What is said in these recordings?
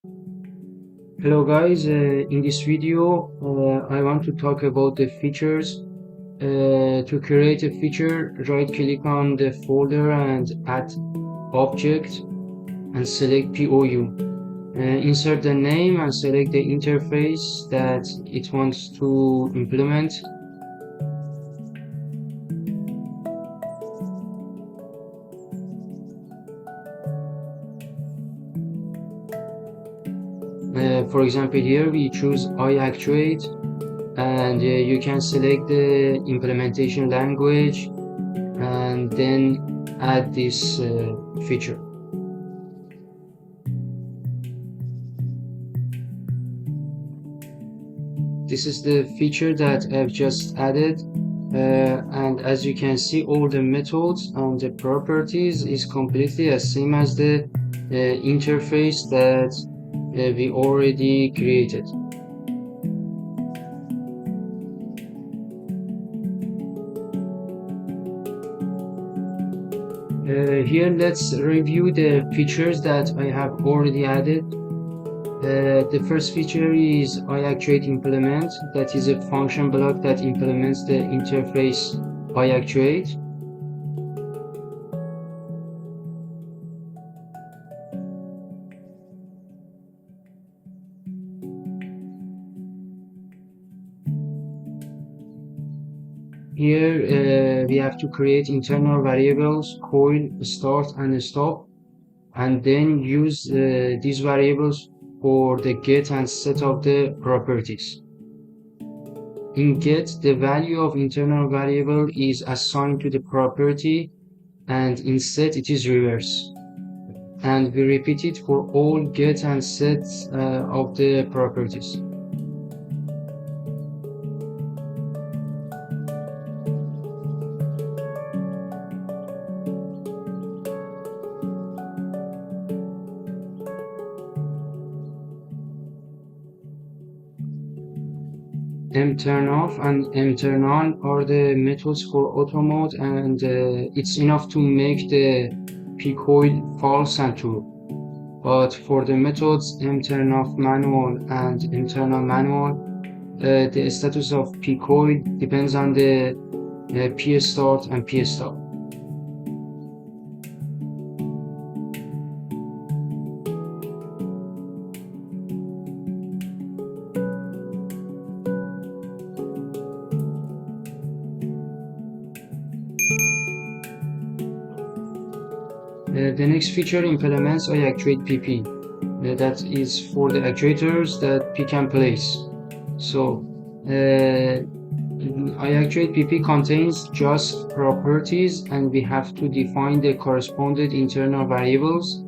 Hello guys, in this video I want to talk about the features. To create a feature, right click on the folder and add object and select POU. Insert the name and select the interface that it wants to implement. For example, here we choose I actuate, and you can select the implementation language and then add this feature. This is the feature that I've just added, and as you can see, all the methods and the properties is completely the same as the interface that we already created. Here let's review the features that I have already added. The first feature is I actuate implement. That is a function block that implements the interface I actuate. Here we have to create internal variables coil, start and stop, and then use these variables for the get and set of the properties. In get, the value of internal variable is assigned to the property, and in set it is reverse. And we repeat it for all get and set of the properties. mTurnoff and mTurnon are the methods for auto mode, and it's enough to make the pcoil false and true. But for the methods mTurnoff manual and internal manual, the status of pcoil depends on the pstart and pstop. The next feature implements I actuate PP. That is for the actuators that pick and place. So I actuate PP contains just properties, and we have to define the corresponding internal variables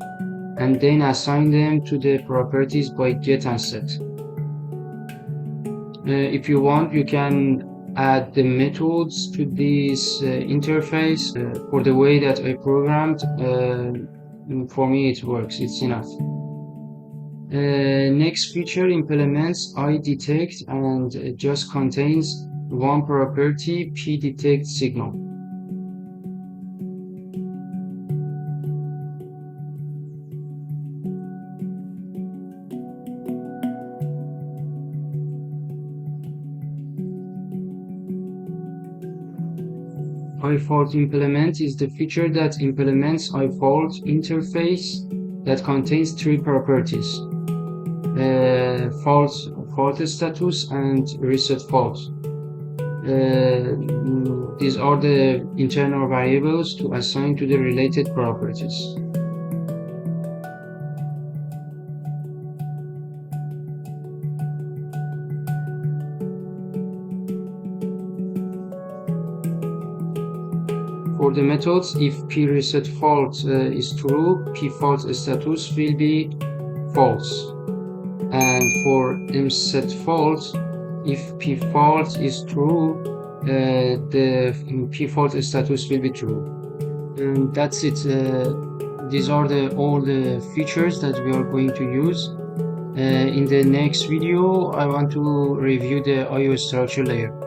and then assign them to the properties by get and set. If you want, you can add the methods to this interface. For the way that I programmed, for me it works, it's enough. Next feature implements iDetect and just contains one property, pDetect signal. iFault implement is the feature that implements iFault interface that contains three properties: fault status and reset fault. These are the internal variables to assign to the related properties. For the methods, if pResetFault is true, pFault status will be false. And for mSetFault, if pFault is true, the pFault status will be true. And that's it. These are all the features that we are going to use. In the next video, I want to review the IO structure layer.